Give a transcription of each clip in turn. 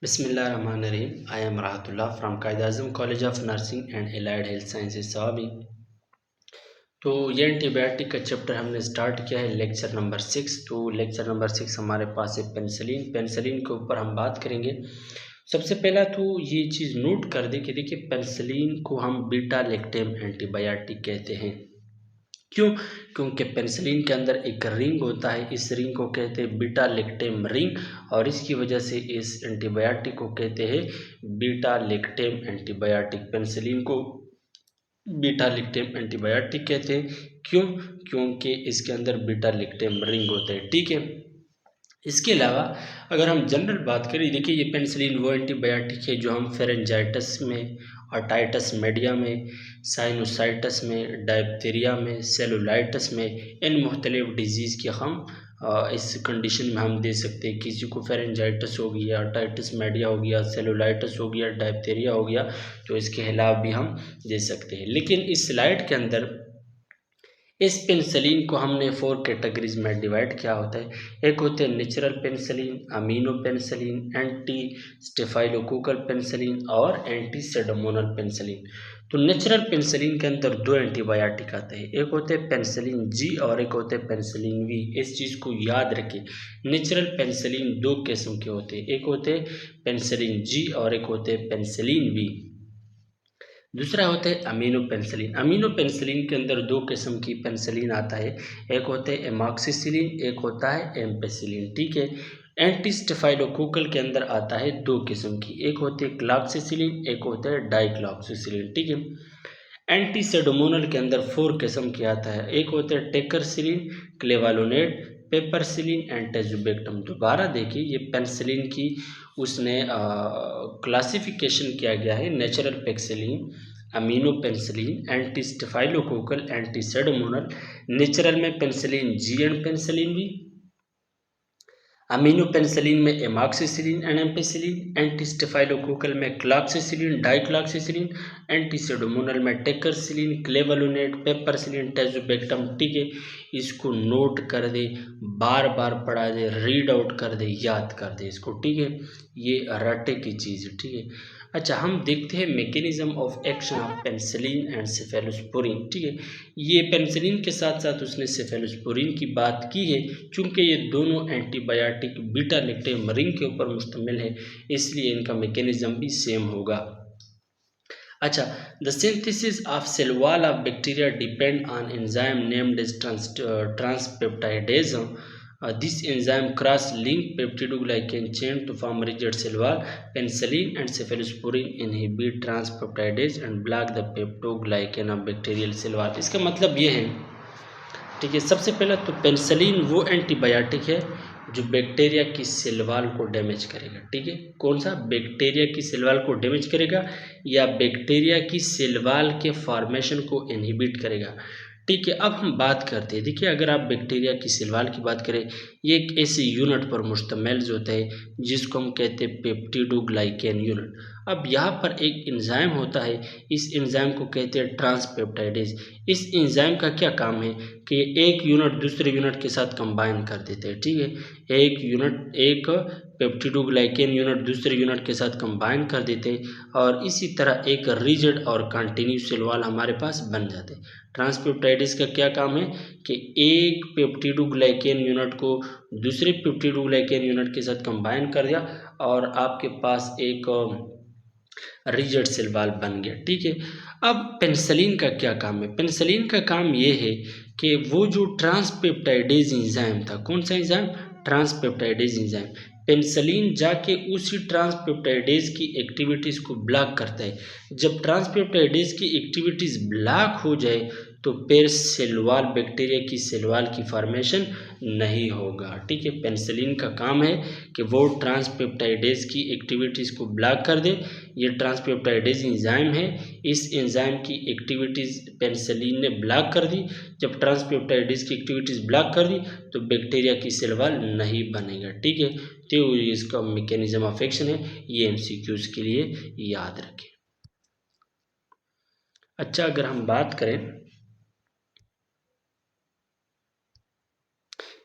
Bismillahirrahmanirrahim. I am Rahatullah from Qaid-e-Azam College of Nursing and Allied Health Sciences Swabi. तो ये antibiotic का chapter हमने start किया है लेक्चर नंबर 6। तो लेक्चर नंबर 6 हमारे पास है पेनिसिलिन के ऊपर हम बात करेंगे। सबसे पहला तो ये चीज़ नोट कर दे कि देखिए पेनिसिलिन को हम बीटा लैक्टेम एंटीबायोटिक कहते हैं। क्यों? क्योंकि पेनिसिलिन के अंदर एक रिंग होता है, इस रिंग को कहते हैं बीटा लैक्टेम रिंग, और इसकी वजह से इस एंटीबायोटिक को कहते हैं बीटा लैक्टेम एंटीबायोटिक। पेनिसिलिन को बीटा लैक्टेम एंटीबायोटिक कहते हैं। क्यों? क्योंकि इसके अंदर बीटा लैक्टेम रिंग होता है। ठीक है। इसके अलावा अगर हम जनरल बात करें, देखिए ये पेनिसिलिन वो एंटीबायोटिक है जो हम फेरेंजाइटिस में, ऑटाइटिस मीडिया में, साइनोसाइटिस में, डायप्थीरिया में, सेलुलाइटिस में, इन मुख्तलिफ डिजीज़ के हम इस कंडीशन में हम दे सकते हैं। किसी को फेरेंजाइटिस हो गया, ऑटाइटिस मीडिया हो गया, सेलुलाइटिस हो गया, डायप्थीरिया हो गया, तो इसके खिलाफ भी हम दे सकते हैं। लेकिन इस स्लाइड के अंदर इस पेनिसिलिन को हमने 4 कैटेगरीज में डिवाइड किया होता है। एक होते हैं natural penicillin, amino penicillin, anti staphylococcal penicillin और एंटी सेडोमोनल पेनिसिलिन। तो नेचुरल पेनिसिलिन के अंदर दो एंटीबायोटिक आते हैं, एक होते हैं पेनिसिलिन जी और एक होते हैं पेनिसिलिन वी। इस चीज़ को याद रखें, नेचुरल पेनिसिलिन दो किस्म के होते हैं, एक होते हैं पेनिसिलिन जी और एक होते हैं पेनिसिलिन वी। दूसरा होता है अमीनो पेनिसिलिन। अमीनो पेनिसिलिन के अंदर दो किस्म की पेनिसिलिन आता है, एक होता है एमॉक्सिसिलिन, एक होता है एम्पेसिलिन। ठीक है। एंटी स्टेफाइलोकोकल के अंदर आता है दो किस्म की, एक होते हैं क्लॉक्सिसिलिन, एक होता है डाइक्लॉक्सिसिलिन। ठीक है। एंटी सेडोमोनल के अंदर 4 किस्म के आता है, एक होते हैं टेकरसिलिन, क्लेवालोनेट, पेपरसिलिन एंड टेजुबेक्टम। दोबारा देखिए ये पेनिसिलिन की उसने क्लासिफिकेशन किया गया है, natural penicillin, amino penicillin, anti staphylococcal, anti pseudomonal. Natural में penicillin G and penicillin B, amino penicillin में amoxicillin and ampicillin, anti staphylococcal में क्लॉक्सिसिलिन, डाइक्लॉक्सिसिलिन, एंटी सेडोमोनल में टेकरसिलिन, क्लेवलुनेट, पेपरसिलिन, टेजुबेक्टम। ठीक है। इसको नोट कर दे, बार बार पढ़ा दे, रीड आउट कर दे, याद कर दे इसको। ठीक है। ये रटे की चीज़ है। ठीक है। अच्छा, हम देखते हैं mechanism of action of penicillin and cephalosporin. ठीक है। ये पेनिसिलिन के साथ साथ उसने सेफेलोस्पोरिन की बात की है, चूँकि ये दोनों एंटीबायोटिक बीटा लैक्टेम रिंग के ऊपर मुश्तमिल है, इसलिए इनका मैकेनिज्म भी सेम होगा। अच्छा, the synthesis of cell wall of bacteria depend on enzyme named as transpeptidase. This enzyme cross-link peptidoglycan chain to form rigid cell wall. Penicillin and cephalosporin inhibit transpeptidase and block the peptidoglycan of bacterial cell wall. इसका मतलब ये है, ठीक है, सबसे पहला तो penicillin वो एंटीबायोटिक है जो बैक्टीरिया की सेल वॉल को डैमेज करेगा। ठीक है। कौन सा? बैक्टीरिया की सेल वॉल को डैमेज करेगा या बैक्टीरिया की सेल वॉल के फॉर्मेशन को इनहिबिट करेगा। ठीक है। अब हम बात करते हैं, देखिए अगर आप बैक्टीरिया की सेल वॉल की बात करें, ये एक ऐसी यूनिट पर मुश्तमिल होता है जिसको हम कहते हैं पेप्टिडोग्लाइकेन यूनिट। अब यहाँ पर एक एंजाइम होता है, इस एंजाइम को कहते हैं ट्रांसपेप्टाइडेज। इस एंजाइम का क्या काम है कि एक यूनिट दूसरे यूनिट के साथ कंबाइन कर देते हैं। ठीक है। एक पेप्टिडोग्लाइकेन यूनिट दूसरे यूनिट के साथ कंबाइन कर देते हैं और इसी तरह एक रिजिड और कंटिन्यूस सेल वॉल हमारे पास बन जाते हैं। ट्रांसपेप्टाइडेज का क्या काम है कि एक पेप्टिडोग्लाइकेन यूनिट को दूसरे पेप्टिडोग्लाइकेन यूनिट के साथ कंबाइन कर दिया और आपके पास एक रिजिड सेल वॉल बन गया। ठीक है। अब पेनिसिलिन का क्या काम है? पेनिसिलिन का काम ये है कि वो जो ट्रांसपेप्टाइडेज एंजाइम था, कौन सा एंजाइम? ट्रांसपेप्टाइडेज एंजाइम। पेनिसिलिन जाके उसी ट्रांसपेप्टाइडेज की एक्टिविटीज़ को ब्लॉक करता है। जब ट्रांसपेप्टाइडेज की एक्टिविटीज़ ब्लॉक हो जाए तो फिर सेल वॉल, बैक्टीरिया की सेल वॉल की फॉर्मेशन नहीं होगा। ठीक है। पेनिसिलिन का काम है कि वो ट्रांसपेप्टाइडेज की एक्टिविटीज़ को ब्लॉक कर दे। ये ट्रांसपेप्टाइडेज एंजाइम है, इस एंजाइम की एक्टिविटीज़ पेनिसिलिन ने ब्लॉक कर दी। जब ट्रांसपेप्टाइडेज की एक्टिविटीज़ ब्लॉक कर दी तो बैक्टीरिया की सेल वॉल नहीं बनेगा। ठीक है। तो इसका मैकेनिज्म ऑफ एक्शन है, ये एमसीक्यूज के लिए याद रखें। अच्छा, अगर हम बात करें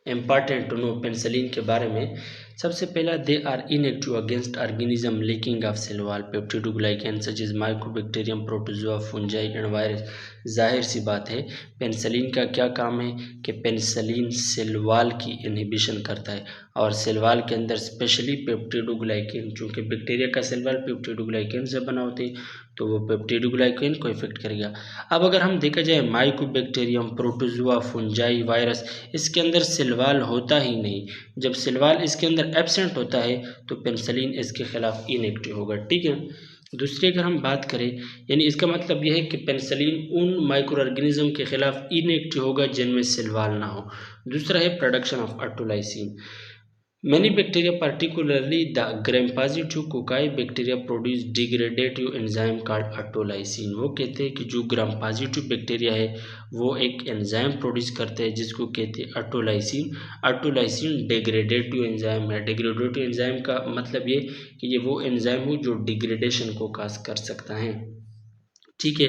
इम्पॉर्टेंट टू नो पेनिसिलिन के बारे में, सबसे पहला, they are inactive against organism lacking of cell wall peptidoglycan such is mycobacterium, protozoa, fungi and virus. जाहिर सी बात है, पेनिसिलिन का क्या काम है कि पेनिसिलिन सेल वॉल की इनहिबिशन करता है, और सेल वॉल के अंदर स्पेशली पेप्टिडोग्लाइकेन, चूँकि बैक्टीरिया का सेल वॉल पेप्टिडोग्लाइकेन से बना होते हैं, तो वो पेप्टिडोग्लाइकेन को इफेक्ट करेगा। अब अगर हम देखा जाए माइकोबैक्टीरियम, प्रोटोजोआ, फंजाई, वायरस, इसके अंदर सेल वॉल होता ही नहीं। जब सेल वॉल इसके अंदर एब्सेंट होता है तो पेनिसिलिन इसके खिलाफ इनएक्टिव होगा। ठीक है। दूसरी अगर हम बात करें, यानी इसका मतलब यह है कि पेनिसिलिन उन माइक्रो ऑर्गेनिज्म के खिलाफ इनएक्टिव होगा जिनमें सेल वॉल ना हो। दूसरा है production of autolysin. Many bacteria, particularly the gram-positive cocci bacteria, produce degradative enzyme called autolysin। वो कहते हैं कि जो ग्राम पॉजिटिव बैक्टीरिया है वो एक एंजाइम प्रोड्यूस करते हैं जिसको कहते हैं ऑटोलाइसिन। ऑटोलाइसिन डिग्रेडेटिव एंजाइम है। डिग्रेडेटिव एंजाइम का मतलब ये कि ये वो एंजाइम हो जो डिग्रेडेशन को काज कर सकता है। ठीक है।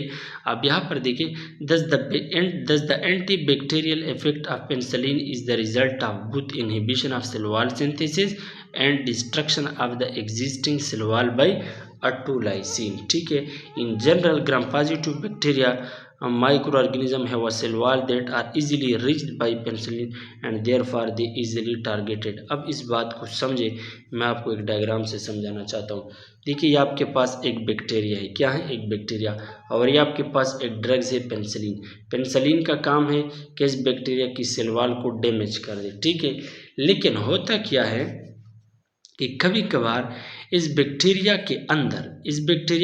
अब यहाँ पर देखिए, thus the anti bacterial effect of penicillin is the result of both inhibition of cell wall synthesis and destruction of the existing cell wall by autolysin. ठीक है। In general gram positive bacteria microorganism have a cell wall that are easily reached by penicillin and therefore they easily targeted। अब इस बात को समझे, मैं आपको एक डायग्राम से समझाना चाहता हूँ। देखिए, ये आपके पास एक बैक्टीरिया है। क्या है? एक बैक्टीरिया। और ये आपके पास एक ड्रग्स है पेनिसिलिन। पेनिसिलिन का काम है कि इस बैक्टीरिया की सेल वॉल को डैमेज कर दे। ठीक है। लेकिन होता क्या है कि कभी कभार इस बैक्टीरिया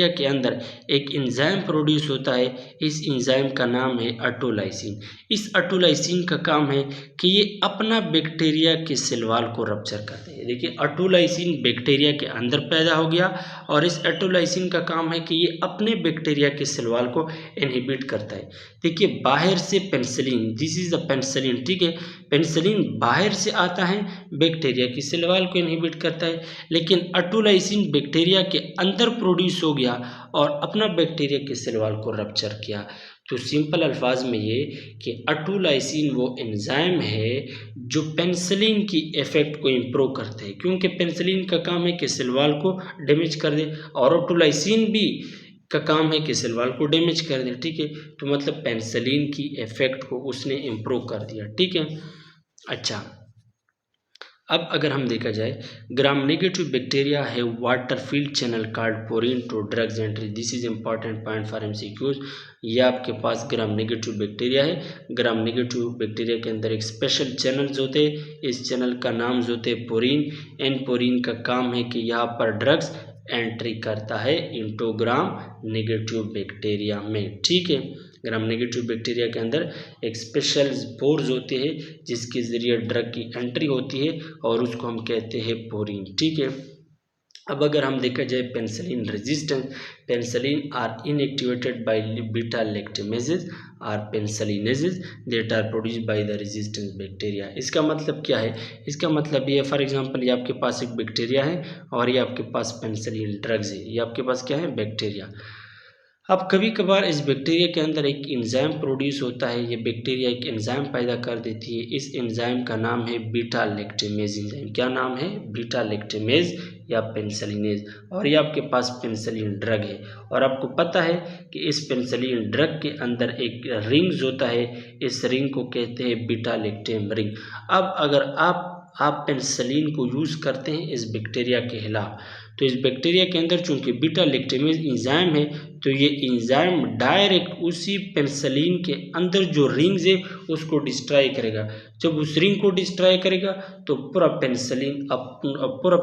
के अंदर एक एंजाइम प्रोड्यूस होता है। इस एंजाइम का नाम है ऑटोलाइसिन। इस ऑटोलाइसिन का काम है कि ये अपना बैक्टीरिया के सेल वॉल को रप्चर करते हैं। देखिए, ऑटोलाइसिन बैक्टीरिया के अंदर पैदा हो गया और इस ऑटोलाइसिन का काम है कि ये अपने बैक्टीरिया के सेल वॉल को इनहिबिट करता है। देखिए, बाहर से penicillin, this is the penicillin. ठीक है। पेनिसिलिन बाहर से आता है, बैक्टीरिया की सेल वॉल को इनहिबिट करता है, लेकिन ऑटोलाइसिन बैक्टीरिया के अंदर प्रोड्यूस हो गया और अपना बैक्टीरिया के सेल वॉल को रप्चर किया। तो सिंपल अल्फाज में ये कि ऑटोलाइसिन वो एंजाइम है जो पेनिसिलिन की इफेक्ट को इम्प्रूव करते हैं, क्योंकि पेनिसिलिन का काम है कि सेल वॉल को डैमेज कर दे और ऑटोलाइसिन भी का काम है कि सेल वॉल को डैमेज कर दे। ठीक है। तो मतलब पेनिसिलिन की इफेक्ट को उसने इम्प्रूव कर दिया। ठीक है। अच्छा, अब अगर हम देखा जाए, ग्राम नेगेटिव बैक्टीरिया है water filled channel called porin to drugs entry. This is important point for MCQs. ये आपके पास ग्राम नेगेटिव बैक्टीरिया है। ग्राम नेगेटिव बैक्टीरिया के अंदर एक स्पेशल चैनल्स होते हैं। इस चैनल का नाम होते हैं पोरिन। एन पोरिन का काम है कि यहाँ पर ड्रग्स एंट्री करता है इंटू ग्राम नेगेटिव बैक्टीरिया में। ठीक है। ग्राम नेगेटिव बैक्टीरिया के अंदर एक स्पेशल पोर्स होते हैं जिसके ज़रिए ड्रग की एंट्री होती है और उसको हम कहते हैं पोरिन। ठीक है। अब अगर हम देखा जाए penicillin resistance, penicillin are inactivated by beta lactamases or penicillinases that are produced by the resistance bacteria. इसका मतलब क्या है? इसका मतलब ये, फॉर एग्जांपल, ये आपके पास एक बैक्टीरिया है और ये आपके पास पेनिसिलिन ड्रग्स है। ये आपके पास क्या है? बैक्टीरिया। अब कभी कभार इस बैक्टीरिया के अंदर एक एंजाइम प्रोड्यूस होता है। ये बैक्टीरिया एक एंजाइम पैदा कर देती है। इस एंजाइम का नाम है बीटा लैक्टेमेज एंजाइम। क्या नाम है? बीटा लैक्टेमेज या पेनिसिलिनेज। और ये आपके पास पेनिसिलिन ड्रग है और आपको पता है कि इस पेनिसिलिन ड्रग के अंदर एक रिंग्स होता है। इस रिंग को कहते हैं बीटा लैक्टेम रिंग। अब अगर आप पेनिसिलिन को यूज़ करते हैं इस बैक्टीरिया के खिलाफ, तो इस बैक्टीरिया के अंदर चूंकि बीटा लैक्टेमेज एंजाइम है, तो ये एंजाइम डायरेक्ट उसी पेनिसिलिन के अंदर जो रिंग्स है उसको डिस्ट्रॉय करेगा। जब उस रिंग को डिस्ट्रॉय करेगा तो पूरा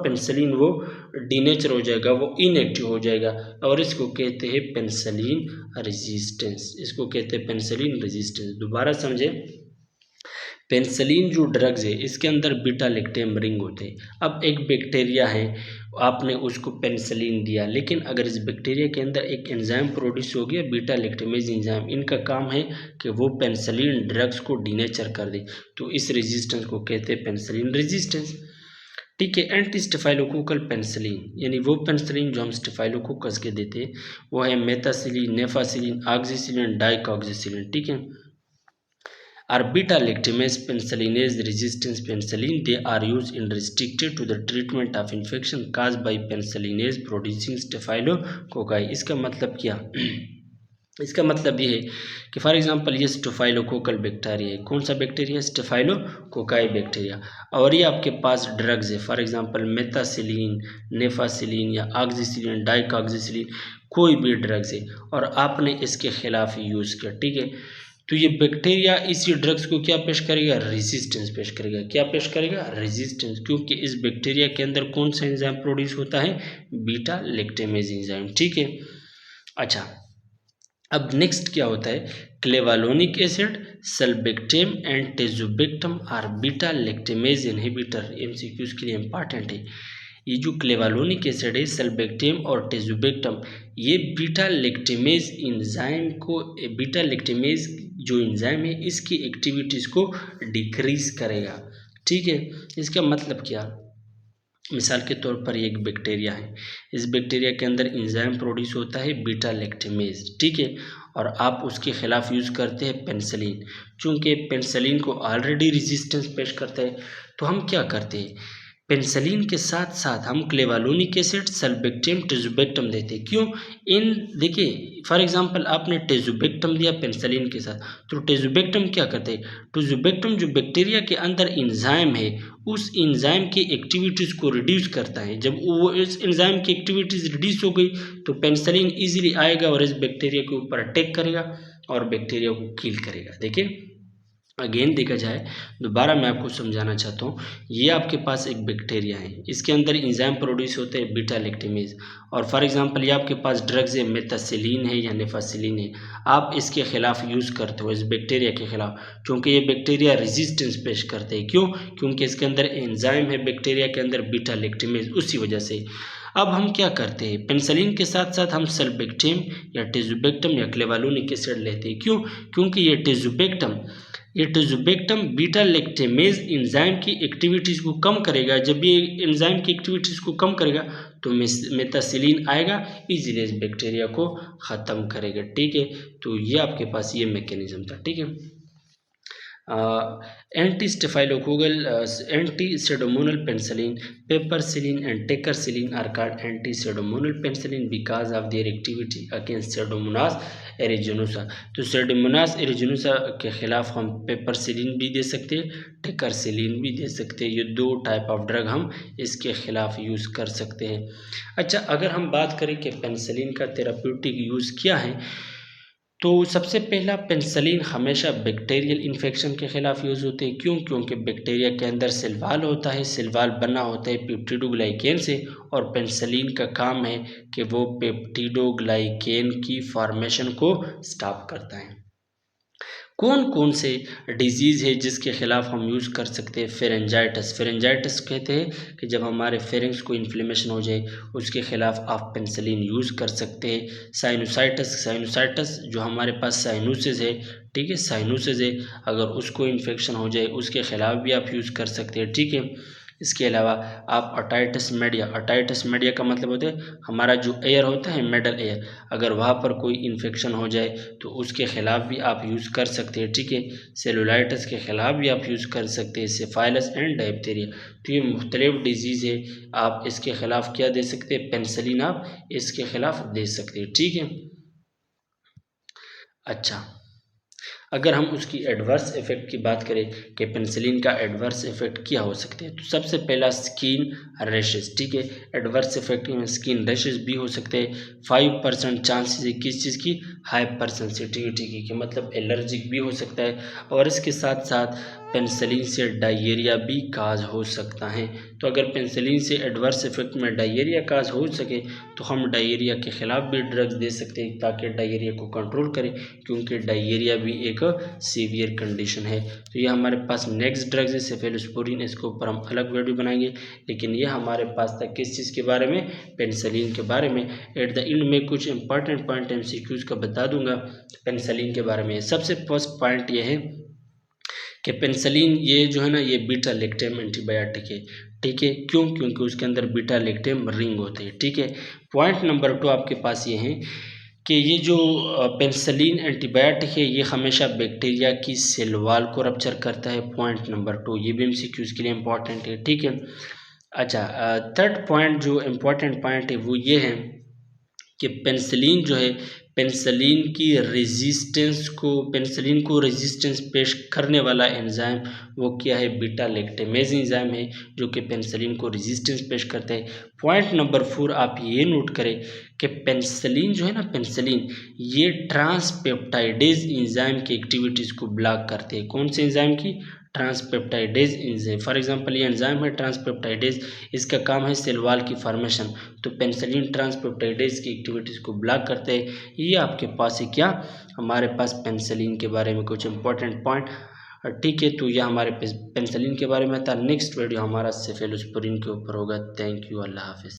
पेनिसिलिन वो डीनेचर हो जाएगा, वो इनएक्टिव हो जाएगा और इसको कहते हैं पेनिसिलिन रेजिस्टेंस। इसको कहते हैं पेनिसिलिन रेजिस्टेंस। दोबारा समझे, पेनिसिलिन जो ड्रग्स है इसके अंदर बीटा लैक्टेम रिंग होते हैं। अब एक बैक्टीरिया है, आपने उसको पेनिसिलिन दिया, लेकिन अगर इस बैक्टीरिया के अंदर एक एंजाइम प्रोड्यूस हो गया बीटा लैक्टेमेज एंजाइम, इनका काम है कि वो पेनिसिलिन ड्रग्स को डीनेचर कर दे, तो इस रेजिस्टेंस को कहते हैं पेनिसिलिन रेजिस्टेंस। ठीक है। एंटी स्टेफाइलोकोकल पेनिसिलिन, यानी वो पेनिसिलिन जो हम स्टेफाइलोकोकस के देते हैं, वो है मेथासिलिन, नेफासिलिन, ऑक्सीसिलिन, डाइकॉक्सीसिलिन। ठीक है। are beta lactamase penicillinase resistance penicillin. They are used in restricted to the treatment of infection caused by penicillinase producing staphylococci. इसका मतलब क्या? इसका मतलब ये है कि फॉर एग्जांपल ये स्टेफाइलोकोकल बैक्टीरिया है। कौन सा बैक्टीरिया? Staphylococci bacteria. और ये आपके पास ड्रग्स है, फॉर एग्जांपल मेथासिलिन, नेफासिलिन या ऑक्सीसिलिन, डाइकॉक्सीसिलिन, कोई भी ड्रग्स है और आपने इसके खिलाफ यूज़ किया, ठीक है, तो ये बैक्टीरिया इसी ड्रग्स को क्या पेश करेगा? रेजिस्टेंस पेश करेगा। क्या पेश करेगा? रेजिस्टेंस, क्योंकि इस बैक्टीरिया के अंदर कौन सा एंजाइम प्रोड्यूस होता है? बीटा लैक्टेमेज एंजाइम, ठीक है। अच्छा, अब नेक्स्ट क्या होता है? Clavulanic acid, sulbactam and tazobactam are beta lactamase inhibitor. MCQs के लिए इंपॉर्टेंट है। ये जो क्लेवालोनिक एसिड है, सल्बेक्टेम और टेजुबेक्टम, ये बीटा लैक्टेमेज एंजाइम को, बीटा लैक्टेमेज जो एंजाइम है इसकी एक्टिविटीज़ को डिक्रीज करेगा, ठीक है। इसका मतलब क्या? मिसाल के तौर पर ये एक बैक्टीरिया है, इस बैक्टीरिया के अंदर एंजाइम प्रोड्यूस होता है बीटा लैक्टेमेज, ठीक है, और आप उसके खिलाफ यूज़ करते हैं पेनिसिलिन। चूँकि पेनिसिलिन को ऑलरेडी रेजिस्टेंस पेश करता है, तो हम क्या करते हैं? पेनिसिलिन के साथ साथ हम क्लेवालोनिक एसिड, सल्बेक्टेम, टेजुबेक्टम देते हैं। क्यों? इन देखिए फॉर एग्जांपल आपने टेजुबेक्टम दिया पेनिसिलिन के साथ, तो टेजुबेक्टम क्या करते हैं? टेजुबेक्टम जो बैक्टीरिया के अंदर एंजाइम है, उस एंजाइम की एक्टिविटीज़ को रिड्यूस करता है। जब वो इस एंजाइम की एक्टिविटीज़ रिड्यूस हो गई तो पेनिसिलिन इजीली आएगा और इस बैक्टीरिया के ऊपर अटैक करेगा और बैक्टीरिया को किल करेगा। देखिए अगेन देखा जाए, दोबारा मैं आपको समझाना चाहता हूँ, ये आपके पास एक बैक्टीरिया है, इसके अंदर एंजाइम प्रोड्यूस होते हैं बीटा लैक्टेमेज, और फॉर एग्जांपल ये आपके पास ड्रग्स है, मेथासिलिन है या नेफासिलिन है, आप इसके खिलाफ यूज़ करते हो, इस बैक्टीरिया के खिलाफ, क्योंकि ये बैक्टीरिया रेजिस्टेंस पेश करते हैं। क्यों? क्योंकि इसके अंदर एंजाइम है बैक्टीरिया के अंदर बीटा लैक्टेमेज, उसी वजह से। अब हम क्या करते हैं? पेनिसिलिन के साथ साथ हम सल्बेक्टेम या टेजुबेक्टम या क्लेवालोनिक एसिड लेते हैं। क्यों? क्योंकि ये टेजुबेक्टम बीटा लैक्टेमेज एंजाइम की एक्टिविटीज़ को कम करेगा। जब ये एंजाइम की एक्टिविटीज़ को कम करेगा तो मेथासिलिन आएगा, इजीली इस बैक्टीरिया को ख़त्म करेगा, ठीक है। तो ये आपके पास ये मैकेनिज्म था, ठीक है। Anti-staphylococcal, anti-pseudomonal penicillin, piperacillin and tetracycline are called anti-pseudomonal penicillin because of their activity against Pseudomonas aeruginosa। तो Pseudomonas aeruginosa के खिलाफ हम पेपरसिलिन भी दे सकते हैं, टेकरसिलिन भी दे सकते हैं। ये दो टाइप ऑफ ड्रग हम इसके खिलाफ यूज़ कर सकते हैं। अच्छा, अगर हम बात करें कि पेनिसिलिन का थेराप्यूटिक यूज़ क्या है, तो सबसे पहला पेनिसिलिन हमेशा बैक्टीरियल इन्फेक्शन के ख़िलाफ़ यूज़ होते हैं। क्यों? क्योंकि बैक्टीरिया के अंदर सेल वॉल होता है, सेल वॉल बना होता है पेप्टिडोग्लाइकेन से, और पेनिसिलिन का काम है कि वो पेप्टिडोग्लाइकेन की फॉर्मेशन को स्टॉप करता है। कौन कौन से डिजीज़ है जिसके ख़िलाफ़ हम यूज़ कर सकते हैं? फेरेंजाइटिस कहते हैं कि जब हमारे फेरिंग्स को इन्फ्लेमेशन हो जाए, उसके ख़िलाफ़ आप पेनिसिलिन यूज़ कर सकते हैं। साइनोसाइटिस जो हमारे पास साइनोसिस है, ठीक है, साइनोसिस है, अगर उसको इन्फेक्शन हो जाए उसके ख़िलाफ़ भी आप यूज़ कर सकते हैं, ठीक है। इसके अलावा आप अटाइटिस मीडिया का मतलब होता है हमारा जो एयर होता है, मिडल एयर, अगर वहाँ पर कोई इन्फेक्शन हो जाए तो उसके ख़िलाफ़ भी आप यूज़ कर सकते हैं, ठीक है। सेलुलाइटिस के ख़िलाफ़ भी आप यूज़ कर सकते हैं, सिफाइलस एंड डायप्थीरिया। तो ये मुख्तलिफ डिजीज़ है, आप इसके ख़िलाफ़ क्या दे सकते हैं? पेनिसिलिन आप इसके ख़िलाफ़ दे सकते हैं, ठीक है। अच्छा, अगर हम उसकी एडवर्स इफ़ेक्ट की बात करें कि पेनिसिलिन का एडवर्स इफ़ेक्ट क्या हो सकते हैं, तो सबसे पहला स्किन रैशेस, ठीक है। एडवर्स इफ़ेक्ट में स्किन रैशेस भी हो सकते हैं। 5% चांसेस है किस चीज़ की? हाइपर सेंसिटिविटी की, मतलब एलर्जिक भी हो सकता है। और इसके साथ साथ पेनिसिलिन से डायरिया भी काज हो सकता है। तो अगर पेनिसिलिन से एडवर्स इफ़ेक्ट में डायरिया काज हो सके तो हम डायरिया के ख़िलाफ़ भी ड्रग्स दे सकते हैं ताकि डायरिया को कंट्रोल करें, क्योंकि डायरिया भी एक सीवियर कंडीशन है। तो ये हमारे पास नेक्स्ट ड्रग्स है सेफेलोस्पोरिन, इसके ऊपर हम अलग वीडियो बनाएंगे, लेकिन ये हमारे पास था किस चीज़ के बारे में? पेनिसिलिन के बारे में। एट द एंड में कुछ इंपॉर्टेंट पॉइंट MCQs का बता दूंगा पेनिसिलिन के बारे में। सबसे फर्स्ट पॉइंट ये है कि पेनिसिलिन ये जो है ना, ये बीटा लैक्टेम एंटीबायोटिक है, ठीक है। क्यों? क्योंकि उसके अंदर बीटा लैक्टेम रिंग होते हैं, ठीक है। पॉइंट नंबर 2 आपके पास ये है कि ये जो पेनिसिलिन एंटीबायोटिक है ये हमेशा बैक्टीरिया की सेल वॉल को रप्चर करता है। पॉइंट नंबर 2, ये भी एमसीक्यूज़ के लिए इम्पोर्टेंट है, ठीक है। अच्छा, थर्ड पॉइंट जो इम्पोर्टेंट पॉइंट है वो ये है कि पेनिसिलिन जो है, पेनिसिलिन को रेजिस्टेंस पेश करने वाला एंजाइम वो क्या है, बीटा लैक्टेमेज एंजाइम है, जो कि पेनिसिलिन को रेजिस्टेंस पेश करता है। पॉइंट नंबर 4 आप ये नोट करें कि पेनिसिलिन जो है ना, पेनिसिलिन ये ट्रांसपेप्टाइडेज एंजाइम की एक्टिविटीज़ को ब्लॉक करते हैं। कौन से एंजाइम की? ट्रांसपेप्टाइडेज एंजाइम। फॉर एग्जांपल ये एंजाइम है ट्रांसपेप्टाइडेज, इसका काम है सेल वॉल की फॉर्मेशन, तो पेनिसिलिन ट्रांसपेप्टाइडेज की एक्टिविटीज़ को ब्लॉक करते हैं। ये आपके पास है क्या, हमारे पास पेनिसिलिन के बारे में कुछ इंपॉर्टेंट पॉइंट, ठीक है। तो यह हमारे पेनिसिलिन के बारे में था। नेक्स्ट वीडियो हमारा सेफेलोस्पोरिन के ऊपर होगा। थैंक यू, अल्लाह हाफिज़।